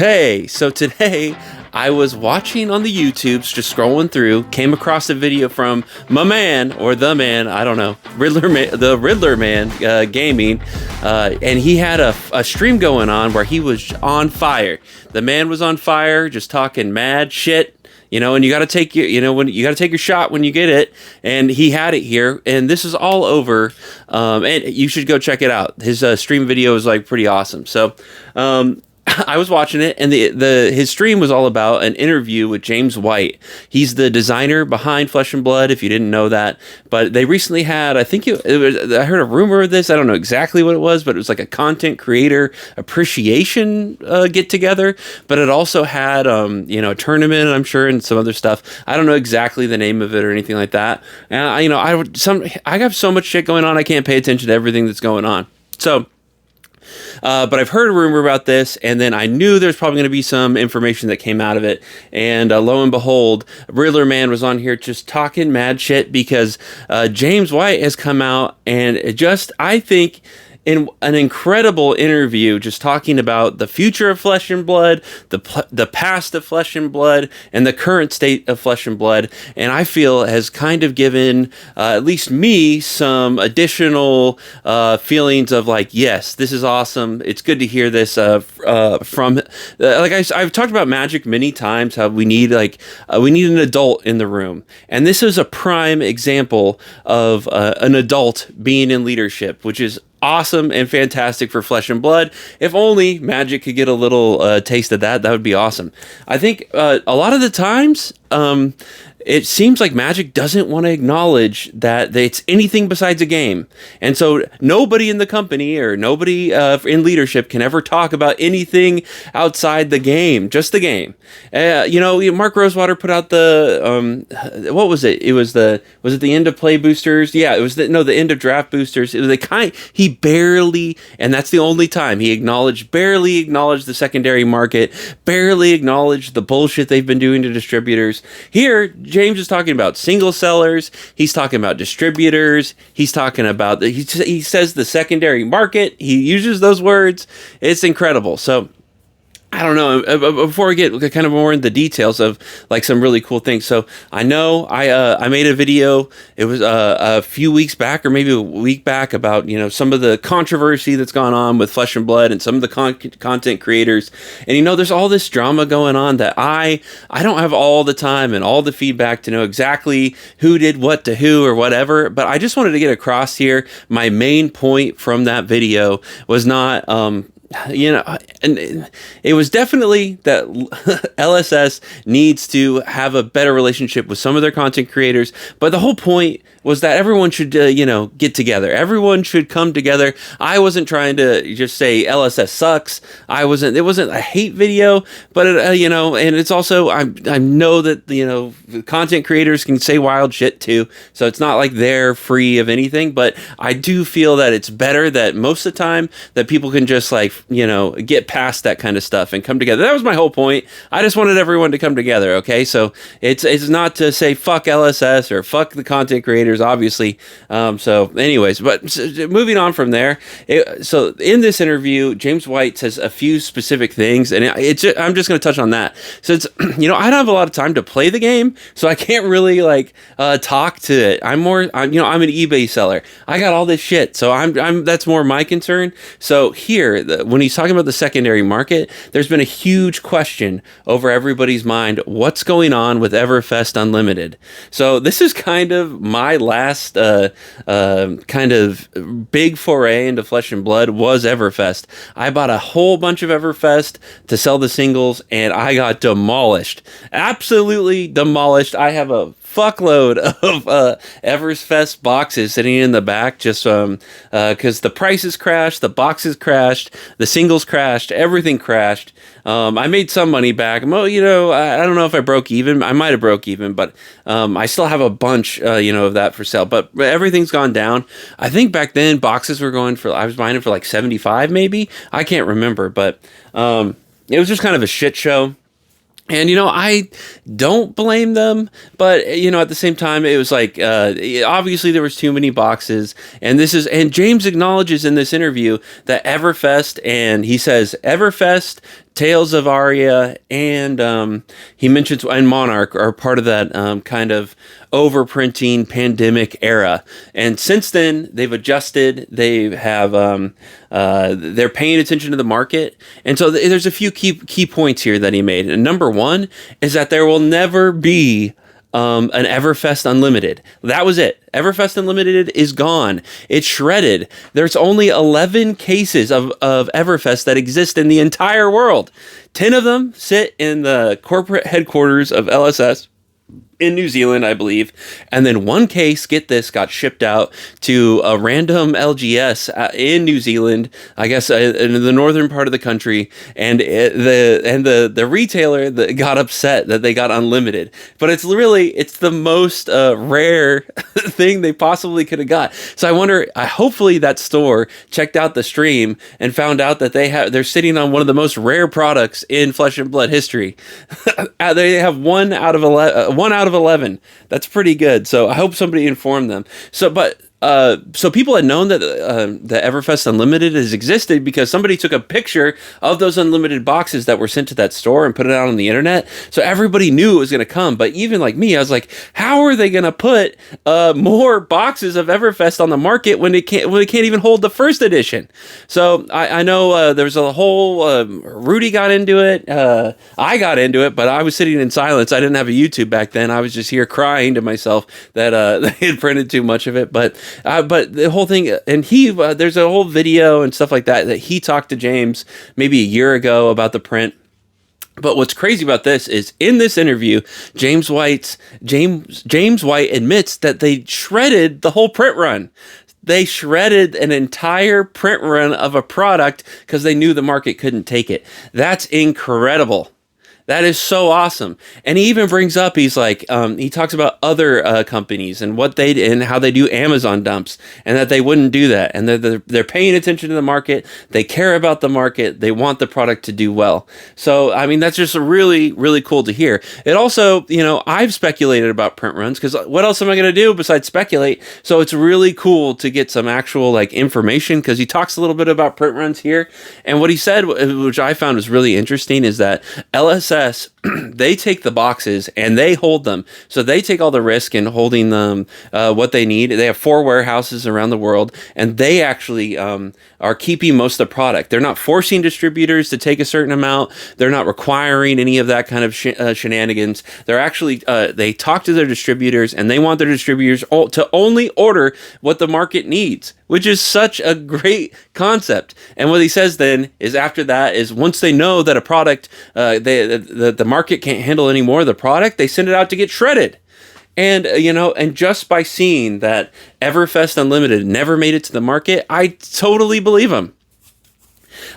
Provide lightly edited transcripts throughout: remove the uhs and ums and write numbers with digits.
Hey, so today I was watching on the YouTubes, just scrolling through, came across a video from my man, or the man, I don't know, the Riddler Man Gaming, and he had a stream going on where he was on fire. The man was on fire, just talking mad shit. And you got to take when you got to take your shot when you get it. And he had it here, and this is all over. And you should go check it out. His stream video is like pretty awesome. So, I was watching it, and his stream was all about an interview with James White. He's the designer behind Flesh and Blood, if you didn't know that. But they recently had, I think I heard a rumor of this. I don't know exactly what it was, but it was like a content creator appreciation get together. But it also had, a tournament, I'm sure, and some other stuff. I don't know exactly the name of it or anything like that. I got so much shit going on, I can't pay attention to everything that's going on. So. But I've heard a rumor about this, and then I knew there's probably going to be some information that came out of it. And lo and behold, Riddler Man was on here just talking mad shit because James White has come out and I think, in an incredible interview, just talking about the future of Flesh and Blood, the past of Flesh and Blood, and the current state of Flesh and Blood, and I feel has kind of given at least me some additional feelings of like, yes, this is awesome. It's good to hear this from I've talked about Magic many times, how we need an adult in the room, and this is a prime example of an adult being in leadership, which is awesome and fantastic for Flesh and Blood. If only Magic could get a little taste of that, that would be awesome. I think a lot of the times, it seems like Magic doesn't want to acknowledge that it's anything besides a game. And so nobody in the company or nobody in leadership can ever talk about anything outside the game, just the game. Mark Rosewater put out what was it? Was it the end of play boosters? Yeah, it was the end of draft boosters. It was he barely, and that's the only time he barely acknowledged the secondary market, barely acknowledged the bullshit they've been doing to distributors. Here, James is talking about single sellers. He's talking about distributors. He's talking about he says the secondary market. He uses those words. It's incredible. So I don't know. Before we get kind of more into the details of like some really cool things. So I know I made a video. It was a few weeks back, or maybe a week back, about some of the controversy that's gone on with Flesh and Blood and some of the content creators. And there's all this drama going on that I don't have all the time and all the feedback to know exactly who did what to who or whatever. But I just wanted to get across here. My main point from that video was not. And it was definitely that LSS needs to have a better relationship with some of their content creators. But the whole point was that everyone should, get together. Everyone should come together. I wasn't trying to just say LSS sucks. It wasn't a hate video, but and it's also, I know that, content creators can say wild shit too. So it's not like they're free of anything, but I do feel that it's better that most of the time that people can just get past that kind of stuff and come together. That was my whole point. I just wanted everyone to come together. Okay. So it's not to say fuck LSS or fuck the content creators, obviously. So anyways, but moving on from there. So in this interview, James White says a few specific things, and I'm just going to touch on that. So it's, I don't have a lot of time to play the game, so I can't really talk to it. I'm an eBay seller. I got all this shit. So that's more my concern. So here, when he's talking about the secondary market, there's been a huge question over everybody's mind. What's going on with Everfest Unlimited? So this is kind of my last kind of big foray into Flesh and Blood was Everfest. I bought a whole bunch of Everfest to sell the singles, and I got demolished. Absolutely demolished. I have a fuckload of Everfest boxes sitting in the back just because the prices crashed, the boxes crashed, the singles crashed, everything crashed. I made some money back. I don't know if I broke even. I might have broke even, but I still have a bunch of that for sale. But everything's gone down. I think back then boxes were I was buying it for like 75 maybe. I can't remember, but it was just kind of a shit show. And, I don't blame them, but, at the same time, it was like, obviously there was too many boxes, and James acknowledges in this interview that Everfest, and he says, Everfest Tales of Aria, and he mentions and Monarch are part of that kind of overprinting pandemic era. And since then, they've adjusted. They have they're paying attention to the market, and so there's a few key points here that he made. And number one is that there will never be an Everfest Unlimited. That was it. Everfest Unlimited is gone. It's shredded. There's only 11 cases of Everfest that exist in the entire world. 10 of them sit in the corporate headquarters of LSS in New Zealand, I believe. And then one case, get this, got shipped out to a random LGS in New Zealand, I guess in the northern part of the country. And the retailer that got upset that they got unlimited. But it's the most rare thing they possibly could have got. So I wonder, hopefully that store checked out the stream and found out that they're sitting on one of the most rare products in Flesh and Blood history. They have 1 out of 11. That's pretty good. So I hope somebody informed them. So people had known that the Everfest Unlimited has existed because somebody took a picture of those unlimited boxes that were sent to that store and put it out on the internet. So everybody knew it was going to come. But even like me, I was like, how are they going to put more boxes of Everfest on the market when they can't even hold the first edition? So I know there was a whole Rudy got into it. I got into it, but I was sitting in silence. I didn't have a YouTube back then. I was just here crying to myself that they had printed too much of it. But the whole thing, and there's a whole video and stuff like that he talked to James maybe a year ago about the print. But what's crazy about this is in this interview, James White admits that they shredded the whole print run. They shredded an entire print run of a product because they knew the market couldn't take it. That's incredible. That is so awesome. And he even brings up, he's like, he talks about other companies and and how they do Amazon dumps and that they wouldn't do that. And they're paying attention to the market. They care about the market. They want the product to do well. So, I mean, that's just really, really cool to hear. It also, I've speculated about print runs because what else am I going to do besides speculate? So it's really cool to get some actual information because he talks a little bit about print runs here. And what he said, which I found was really interesting, is that LSS, they take the boxes and they hold them. So they take all the risk in holding them what they need. They have 4 warehouses around the world, and they actually are keeping most of the product. They're not forcing distributors to take a certain amount. They're not requiring any of that kind of shenanigans. They're actually, they talk to their distributors, and they want their distributors to only order what the market needs, which is such a great concept. And what he says then is after that is once they know that a product, the market can't handle any more of the product, they send it out to get shredded. And, and just by seeing that Everfest Unlimited never made it to the market, I totally believe him.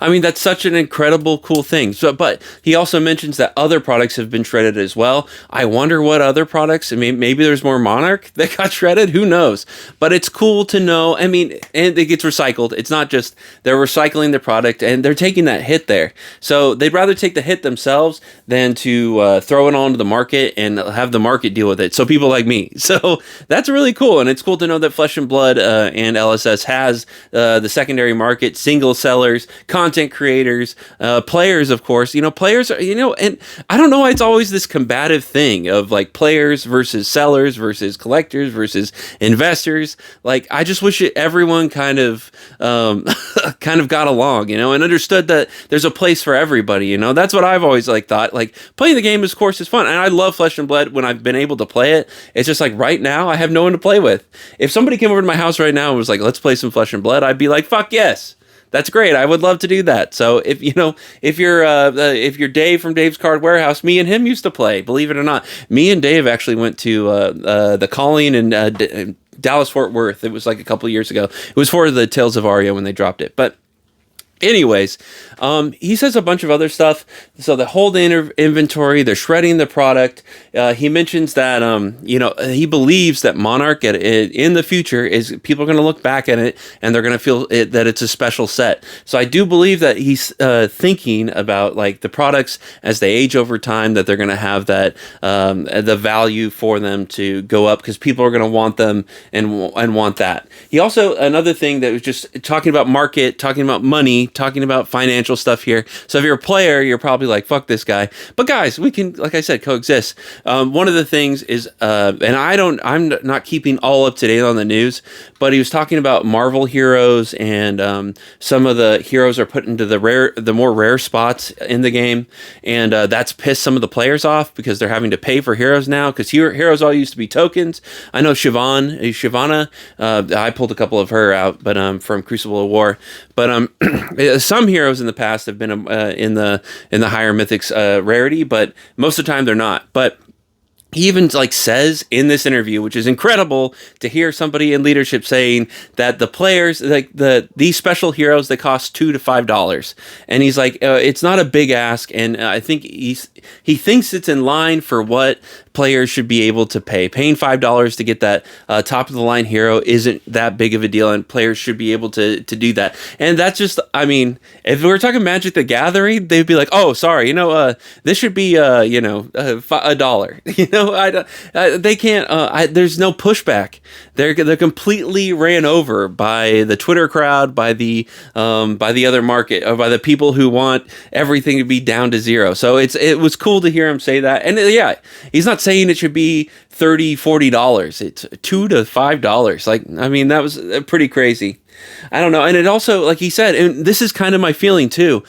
I mean, that's such an incredible, cool thing. So, but he also mentions that other products have been shredded as well. I wonder what other products. I mean, maybe there's more Monarch that got shredded. Who knows? But it's cool to know. I mean, and it gets recycled. It's not just they're recycling the product and they're taking that hit there. So they'd rather take the hit themselves than to throw it onto the market and have the market deal with it. So people like me. So that's really cool. And it's cool to know that Flesh and Blood and LSS has the secondary market, single sellers, content creators, players, of course. Players are, and I don't know why it's always this combative thing of players versus sellers versus collectors versus investors. I just wish everyone kind of got along, and understood that there's a place for everybody. That's what I've always thought. Playing the game, of course, is fun, and I love Flesh and Blood when I've been able to play it. It's just right now I have no one to play with. If somebody came over to my house right now and was like, "Let's play some Flesh and Blood," I'd be like, "Fuck yes." That's great. I would love to do that. So if you're Dave from Dave's Card Warehouse, me and him used to play. Believe it or not, me and Dave actually went to the Calling in Dallas Fort Worth. It was a couple of years ago. It was for the Tales of Aria when they dropped it, but. Anyways, he says a bunch of other stuff. So they hold the inventory, they're shredding the product. He mentions that, he believes that Monarch in the future is people are going to look back at it and they're going to feel that it's a special set. So I do believe that he's thinking about the products as they age over time, that they're going to have that the value for them to go up because people are going to want them and want that. He also, another thing that was just talking about market, talking about money, talking about financial special stuff here. So if you're a player, you're probably like, fuck this guy. But guys, we can, like I said, coexist. One of the things is, and I'm not keeping all up to date on the news, but he was talking about Marvel heroes, and some of the heroes are put into the more rare spots in the game, and that's pissed some of the players off because they're having to pay for heroes now, because heroes all used to be tokens. I know Shyvana, I pulled a couple of her out, but from Crucible of War. But some heroes in the past have been in the higher mythics rarity, but most of the time they're not. But he even like says in this interview, which is incredible to hear somebody in leadership saying that the players, like these special heroes, they cost $2 to $5, and he's like, it's not a big ask, and I think he thinks it's in line for what players should be able to pay. Paying $5 to get that top of the line hero isn't that big of a deal, and players should be able to do that. And that's just, I mean, if we were talking Magic the Gathering, they'd be like, oh, sorry, this should be $1. They can't. There's no pushback. They're completely ran over by the Twitter crowd, by the other market, or by the people who want everything to be down to zero. So it was cool to hear him say that. And yeah, he's not saying it should be $30-$40. It's $2 to $5. Like, I mean, that was pretty crazy. I don't know. And it also, like he said, and this is kind of my feeling too,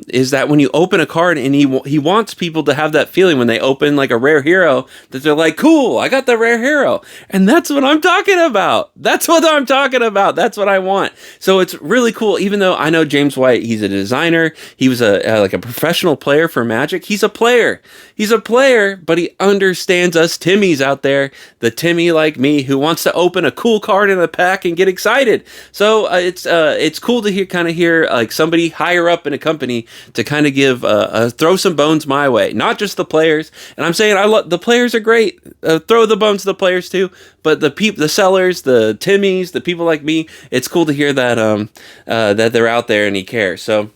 is that when you open a card, and he wants people to have that feeling when they open like a rare hero, that they're like, cool, I got the rare hero. And that's what I'm talking about. That's what I'm talking about. That's what I want. So it's really cool. Even though I know James White, he's a designer. He was like a professional player for Magic. He's a player. He's a player, but he understands us Timmies out there, the Timmy like me who wants to open a cool card in a pack and get excited. So it's cool to hear like somebody higher up in a company to kind of give throw some bones my way, not just the players. And I'm saying the players are great. Throw the bones to the players too, but the sellers, the Timmies, the people like me. It's cool to hear that that they're out there and he cares. So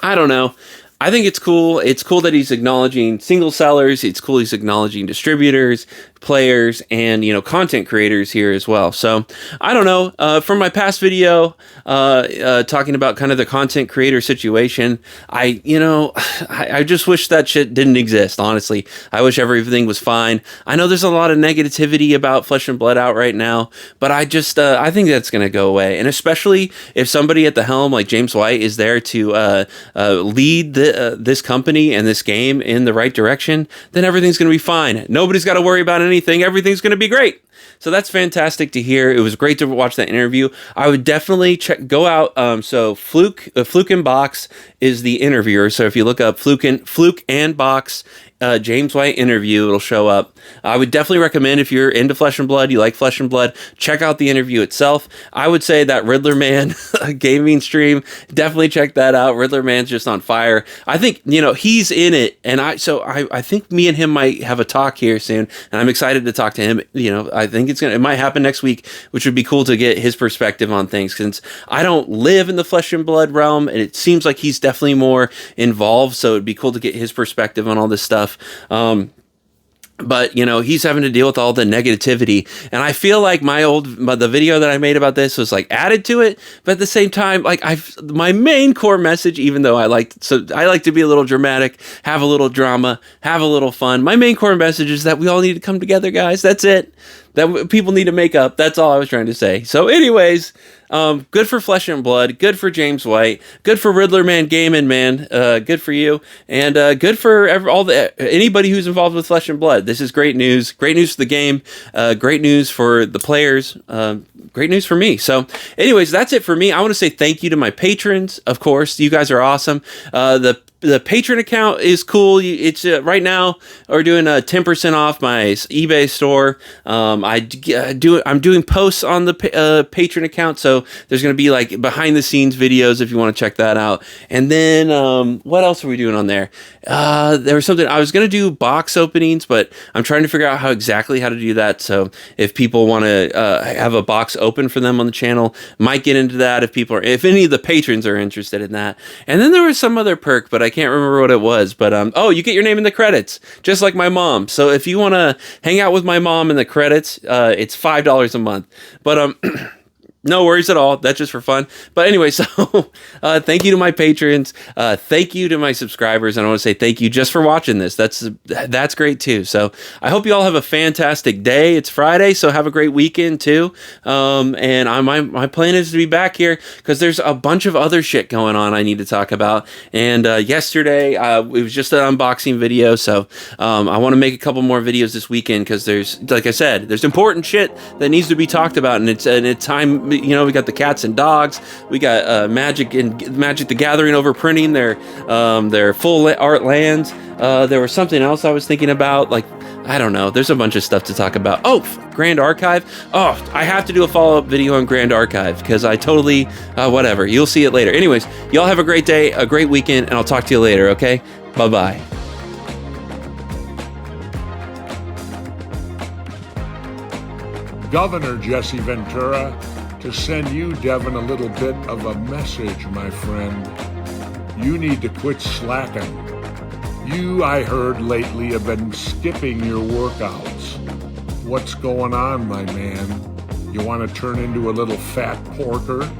I don't know. I think it's cool. It's cool that he's acknowledging single sellers. It's cool he's acknowledging distributors, players, and content creators here as well. So I don't know. From my past video talking about kind of the content creator situation, I just wish that shit didn't exist. Honestly, I wish everything was fine. I know there's a lot of negativity about Flesh and Blood out right now, but I just I think that's gonna go away. And especially if somebody at the helm like James White is there to lead this company and this game in the right direction, then everything's gonna be fine. Nobody's got to worry about anything. Everything's going to be great. So that's fantastic to hear. It was great to watch that interview. I would definitely go out. So Fluke and Box is the interviewer. So if you look up Fluke and Box James White interview, it'll show up. I would definitely recommend, if you're into Flesh and Blood, you like Flesh and Blood, check out the interview itself. I would say that Riddler Man gaming stream, definitely check that out. Riddler Man's just on fire. I think, he's in it. And I think me and him might have a talk here soon, and I'm excited to talk to him. I think it might happen next week, which would be cool to get his perspective on things, since I don't live in the Flesh and Blood realm, and it seems like he's definitely more involved. So it'd be cool to get his perspective on all this stuff. But he's having to deal with all the negativity, and I feel like the video that I made about this was like added to it. But at the same time, like my main core message, even though I like to be a little dramatic, have a little drama, have a little fun. My main core message is that we all need to come together, guys. That's it. That people need to make up. That's all I was trying to say. So anyways, good for Flesh and Blood. Good for James White. Good for Riddler Man Gaming, man. Good for you. And good for anybody who's involved with Flesh and Blood. This is great news. Great news for the game. Great news for the players. Great news for me. So anyways, that's it for me. I want to say thank you to my patrons. Of course, you guys are awesome. The patron account is cool. It's right now we're doing 10% off my eBay store. I'm doing posts on the patron account, so there's going to be like behind the scenes videos if you want to check that out. And then what else are we doing on there? There was something I was going to do, box openings, but I'm trying to figure out how to do that. So if people want to have a box open for them on the channel, might get into that if any of the patrons are interested in that. And then there was some other perk, but I can't remember what it was. But you get your name in the credits, just like my mom. So if you want to hang out with my mom in the credits, it's $5 a month. But No worries at all. That's just for fun. But anyway, so thank you to my patrons. Thank you to my subscribers. And I want to say thank you just for watching this. That's great too. So I hope you all have a fantastic day. It's Friday, so have a great weekend too. And my plan is to be back here because there's a bunch of other shit going on I need to talk about. And yesterday it was just an unboxing video, so I want to make a couple more videos this weekend because there's, like I said, there's important shit that needs to be talked about, and it's time. You know, we got the cats and dogs. We got Magic the Gathering overprinting their full art lands. There was something else I was thinking about. Like, I don't know. There's a bunch of stuff to talk about. Oh, Grand Archive. Oh, I have to do a follow-up video on Grand Archive because I totally whatever. You'll see it later. Anyways, y'all have a great day, a great weekend, and I'll talk to you later. Okay? Bye-bye. Governor Jesse Ventura, to send you, Devin, a little bit of a message, my friend. You need to quit slacking. You, I heard lately, have been skipping your workouts. What's going on, my man? You want to turn into a little fat porker?